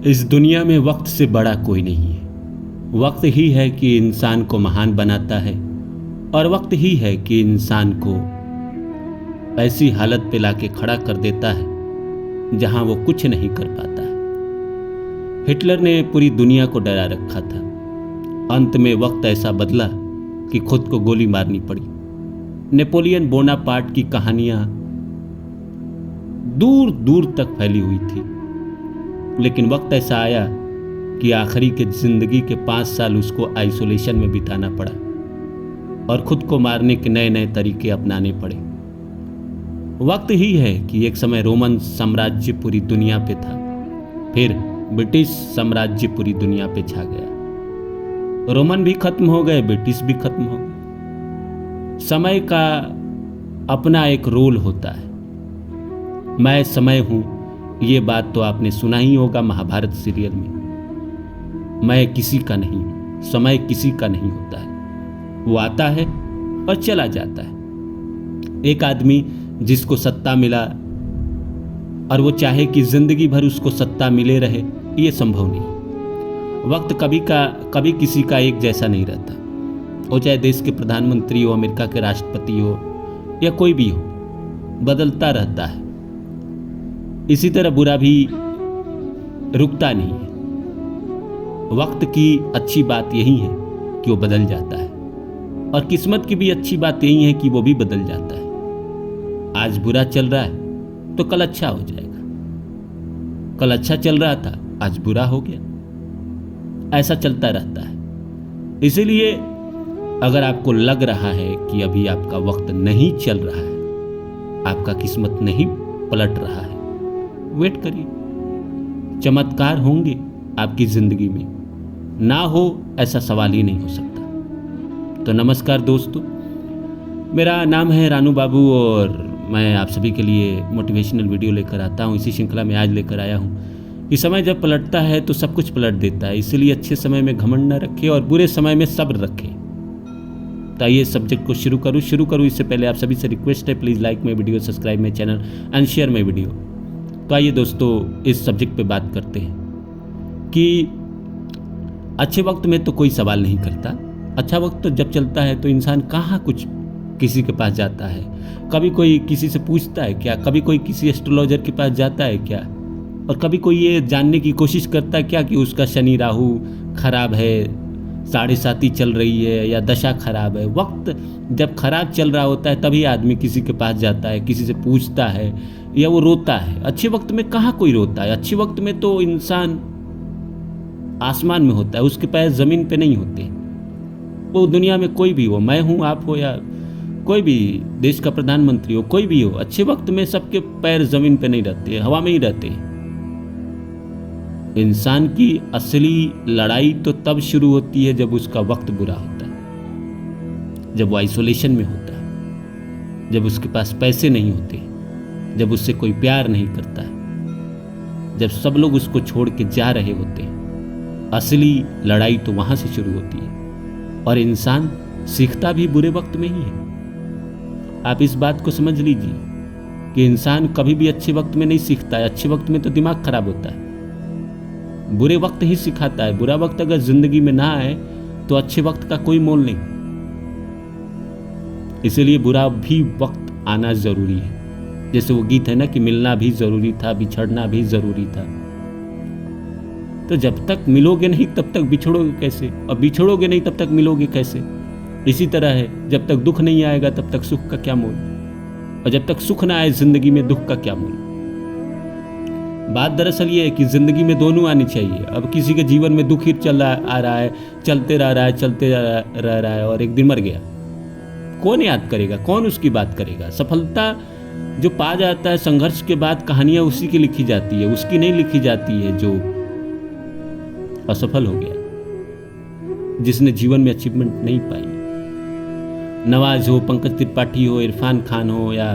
इस दुनिया में वक्त से बड़ा कोई नहीं है। वक्त ही है कि इंसान को महान बनाता है और वक्त ही है कि इंसान को ऐसी हालत पे लाके खड़ा कर देता है जहां वो कुछ नहीं कर पाता है। हिटलर ने पूरी दुनिया को डरा रखा था। अंत में वक्त ऐसा बदला कि खुद को गोली मारनी पड़ी। नेपोलियन बोनापार्ट की कहानियां दूर दूर तक फैली हुई थी, लेकिन वक्त ऐसा आया कि आखिरी के जिंदगी के 5 साल उसको आइसोलेशन में बिताना पड़ा और खुद को मारने के नए नए तरीके अपनाने पड़े। वक्त ही है कि एक समय रोमन साम्राज्य पूरी दुनिया पे था, फिर ब्रिटिश साम्राज्य पूरी दुनिया पे छा गया। रोमन भी खत्म हो गए, ब्रिटिश भी खत्म हो गए। समय का अपना एक रोल होता है। मैं समय हूं, ये बात तो आपने सुना ही होगा महाभारत सीरियल में। मैं किसी का नहीं, समय किसी का नहीं होता है। वो आता है और चला जाता है। एक आदमी जिसको सत्ता मिला और वो चाहे कि जिंदगी भर उसको सत्ता मिले रहे, ये संभव नहीं। वक्त कभी किसी का एक जैसा नहीं रहता। वो चाहे देश के प्रधानमंत्री हो, अमेरिका के राष्ट्रपति हो या कोई भी हो, बदलता रहता है। इसी तरह बुरा भी रुकता नहीं है। वक्त की अच्छी बात यही है कि वो बदल जाता है, और किस्मत की भी अच्छी बात यही है कि वो भी बदल जाता है। आज बुरा चल रहा है तो कल अच्छा हो जाएगा। कल अच्छा चल रहा था, आज बुरा हो गया। ऐसा चलता रहता है। इसीलिए अगर आपको लग रहा है कि अभी आपका वक्त नहीं चल रहा है, आपका किस्मत नहीं पलट रहा है, वेट करिए। चमत्कार होंगे आपकी जिंदगी में। ना हो ऐसा सवाल ही नहीं हो सकता। तो नमस्कार दोस्तों, मेरा नाम है रानू बाबू और मैं आप सभी के लिए मोटिवेशनल वीडियो लेकर आता हूँ। इसी श्रृंखला में आज लेकर आया हूँ कि समय जब पलटता है तो सब कुछ पलट देता है। इसलिए अच्छे समय में घमंड न रखें और बुरे समय में सब्र रखें। तो आइए सब्जेक्ट को शुरू करूँ। इससे पहले आप सभी से रिक्वेस्ट है, please like my video, subscribe my channel and share my video. तो आइए दोस्तों, इस सब्जेक्ट पे बात करते हैं कि अच्छे वक्त में तो कोई सवाल नहीं करता। अच्छा वक्त तो जब चलता है तो इंसान कहाँ कुछ किसी के पास जाता है। कभी कोई किसी से पूछता है क्या? कभी कोई किसी एस्ट्रोलॉजर के पास जाता है क्या? और कभी कोई ये जानने की कोशिश करता है क्या कि उसका शनि राहु खराब है, 7.5 चल रही है या दशा खराब है? वक्त जब खराब चल रहा होता है तभी आदमी किसी के पास जाता है, किसी से पूछता है या वो रोता है। अच्छे वक्त में कहाँ कोई रोता है? अच्छे वक्त में तो इंसान आसमान में होता है, उसके पैर जमीन पे नहीं होते। वो दुनिया में कोई भी हो, मैं हूँ, आप हो, या कोई भी देश का प्रधानमंत्री हो, कोई भी हो, अच्छे वक्त में सबके पैर जमीन पे नहीं रहते, हवा में ही रहते। इंसान की असली लड़ाई तो तब शुरू होती है जब उसका वक्त बुरा होता है, जब वो आइसोलेशन में होता है, जब उसके पास पैसे नहीं होते, जब उससे कोई प्यार नहीं करता है, जब सब लोग उसको छोड़ के जा रहे होते हैं। असली लड़ाई तो वहां से शुरू होती है और इंसान सीखता भी बुरे वक्त में ही है। आप इस बात को समझ लीजिए कि इंसान कभी भी अच्छे वक्त में नहीं सीखता है। अच्छे वक्त में तो दिमाग खराब होता है। बुरे वक्त ही सिखाता है। बुरा वक्त अगर जिंदगी में ना आए तो अच्छे वक्त का कोई मोल नहीं। इसलिए बुरा भी वक्त आना जरूरी है। जैसे वो गीत है ना कि मिलना भी जरूरी था, बिछड़ना भी जरूरी था। तो जब तक मिलोगे नहीं तब तक बिछड़ोगे कैसे, और बिछड़ोगे नहीं तब तक मिलोगे कैसे? इसी तरह है, जब तक दुख नहीं आएगा तब तक सुख का क्या मोल, और जब तक सुख ना आए जिंदगी में दुख का क्या मोल। बात दरअसल ये है कि जिंदगी में दोनों आनी चाहिए। अब किसी के जीवन में दुख ही आ रहा है, चलते रह रहा है और एक दिन मर गया, कौन याद करेगा? कौन उसकी बात करेगा? सफलता जो पा जाता है संघर्ष के बाद, कहानियां उसी की लिखी जाती है, उसकी नहीं लिखी जाती है जो असफल हो गया, जिसने जीवन में अचीवमेंट नहीं पाई। नवाज हो, पंकज त्रिपाठी हो, इरफान खान हो या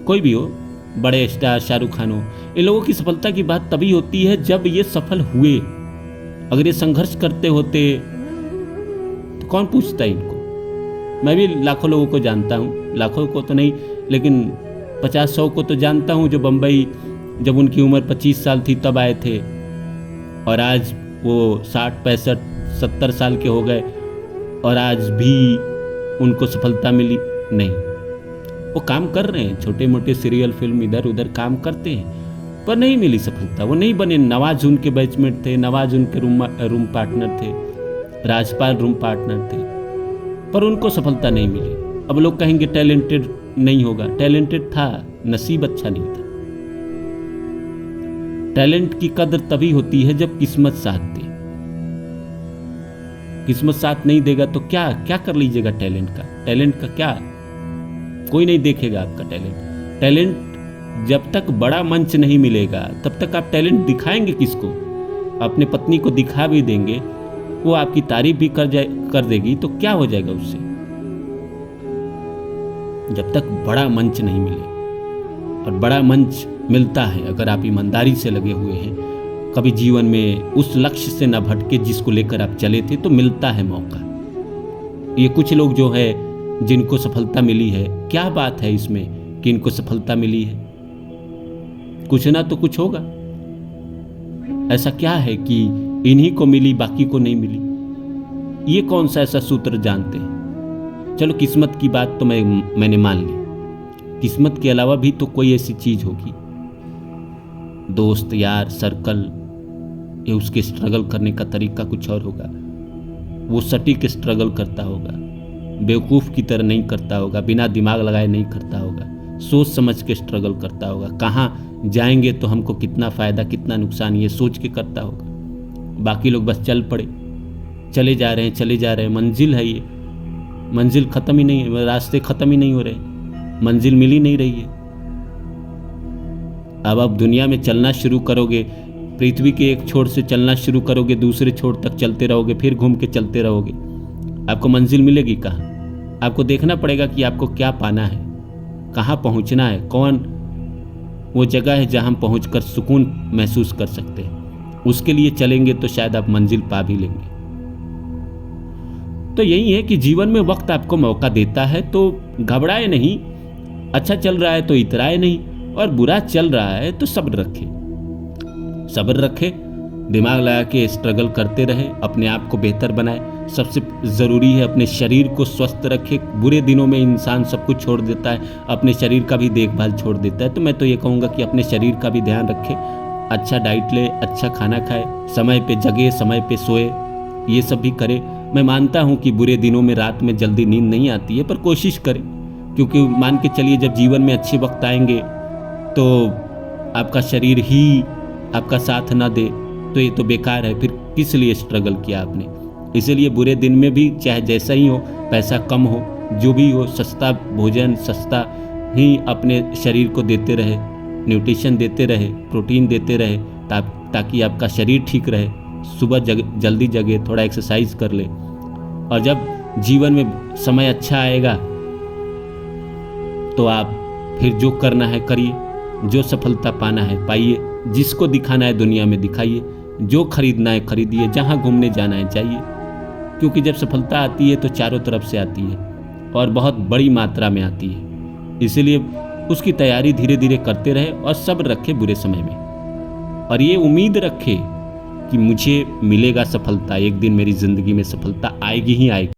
कोई भी हो, बड़े स्टार शाहरुख खान हो, इन लोगों की सफलता की बात तभी होती है जब ये सफल हुए। अगर ये संघर्ष करते होते तो कौन पूछता इनको? मैं भी लाखों लोगों को जानता हूँ, लाखों को तो नहीं लेकिन 50-100 को तो जानता हूँ, जो बम्बई जब उनकी उम्र 25 साल थी तब आए थे और आज वो 60 65 70 साल के हो गए और आज भी उनको सफलता मिली नहीं। वो काम कर रहे हैं, छोटे मोटे सीरियल फिल्म इधर उधर काम करते हैं, पर नहीं मिली सफलता। वो नहीं बने। नवाज उनके बैचमेट थे, नवाज उनके रूम पार्टनर थे, राजपाल रूम पार्टनर थे, पर उनको सफलता नहीं मिली। अब लोग कहेंगे टैलेंटेड नहीं होगा। टैलेंटेड था, नसीब अच्छा नहीं था। टैलेंट की कदर तभी होती है जब किस्मत साथ दे। किस्मत साथ नहीं देगा तो क्या क्या कर लीजिएगा टैलेंट का? टैलेंट का क्या, कोई नहीं देखेगा आपका टैलेंट। टैलेंट जब तक बड़ा मंच नहीं मिलेगा तब तक आप टैलेंट दिखाएंगे किसको? अपने पत्नी को दिखा भी देंगे, वो आपकी तारीफ भी कर देगी, तो क्या हो जाएगा उससे? जब तक बड़ा मंच नहीं मिले। और बड़ा मंच मिलता है अगर आप ईमानदारी से लगे हुए हैं, कभी जीवन में उस लक्ष्य से न भटके जिसको लेकर आप चले थे, तो मिलता है मौका। ये कुछ लोग जो है जिनको सफलता मिली है, क्या बात है इसमें कि इनको सफलता मिली है? कुछ ना तो कुछ होगा। ऐसा क्या है कि इन्हीं को मिली बाकी को नहीं मिली? ये कौन सा ऐसा सूत्र जानते हैं? चलो किस्मत की बात तो मैंने मान ली। किस्मत के अलावा भी तो कोई ऐसी चीज होगी, दोस्त यार सर्कल, ये उसके स्ट्रगल करने का तरीका कुछ और होगा। वो सटीक स्ट्रगल करता होगा, बेवकूफ़ की तरह नहीं करता होगा, बिना दिमाग लगाए नहीं करता होगा, सोच समझ के स्ट्रगल करता होगा। कहाँ जाएंगे तो हमको कितना फ़ायदा कितना नुकसान, ये सोच के करता होगा। बाकी लोग बस चल पड़े, चले जा रहे हैं। मंजिल है ये, मंजिल ख़त्म ही नहीं है, रास्ते ख़त्म ही नहीं हो रहे, मंजिल मिल ही नहीं रही है। अब आप दुनिया में चलना शुरू करोगे, पृथ्वी के एक छोर से चलना शुरू करोगे, दूसरे छोर तक चलते रहोगे, फिर घूम के चलते रहोगे, आपको मंजिल मिलेगी कहाँ? आपको देखना पड़ेगा कि आपको क्या पाना है, कहाँ पहुँचना है, कौन वो जगह है जहाँ हम पहुँचकर सुकून महसूस कर सकते हैं। उसके लिए चलेंगे तो शायद आप मंजिल पा भी लेंगे। तो यही है कि जीवन में वक्त आपको मौका देता है तो घबराए नहीं। अच्छा चल रहा है तो इतराए नहीं, और बुरा चल रहा है तो सब्र रखे, दिमाग लगा के स्ट्रगल करते रहे, अपने आप को बेहतर बनाए। सबसे ज़रूरी है अपने शरीर को स्वस्थ रखे। बुरे दिनों में इंसान सब कुछ छोड़ देता है, अपने शरीर का भी देखभाल छोड़ देता है। तो मैं तो ये कहूँगा कि अपने शरीर का भी ध्यान रखे, अच्छा डाइट ले, अच्छा खाना खाए, समय पे जगे, समय पे सोए, ये सब भी करे। मैं मानता हूँ कि बुरे दिनों में रात में जल्दी नींद नहीं आती है, पर कोशिश करें, क्योंकि मान के चलिए जब जीवन में अच्छे वक्त आएंगे तो आपका शरीर ही आपका साथ ना दे तो ये तो बेकार है, फिर किस लिए स्ट्रगल किया आपने? इसीलिए बुरे दिन में भी चाहे जैसा ही हो, पैसा कम हो, जो भी हो, सस्ता भोजन सस्ता ही अपने शरीर को देते रहे, न्यूट्रिशन देते रहे, प्रोटीन देते रहे, ताकि आपका शरीर ठीक रहे। सुबह जल्दी जगे, थोड़ा एक्सरसाइज कर ले, और जब जीवन में समय अच्छा आएगा तो आप फिर जो करना है करिए, जो सफलता पाना है पाइए, जिसको दिखाना है दुनिया में दिखाइए, जो खरीदना है खरीदिए, जहाँ घूमने जाना है जाइए। क्योंकि जब सफलता आती है तो चारों तरफ से आती है और बहुत बड़ी मात्रा में आती है। इसीलिए उसकी तैयारी धीरे धीरे करते रहे और सब्र रखे बुरे समय में, और ये उम्मीद रखे कि मुझे मिलेगा सफलता, एक दिन मेरी ज़िंदगी में सफलता आएगी ही आएगी।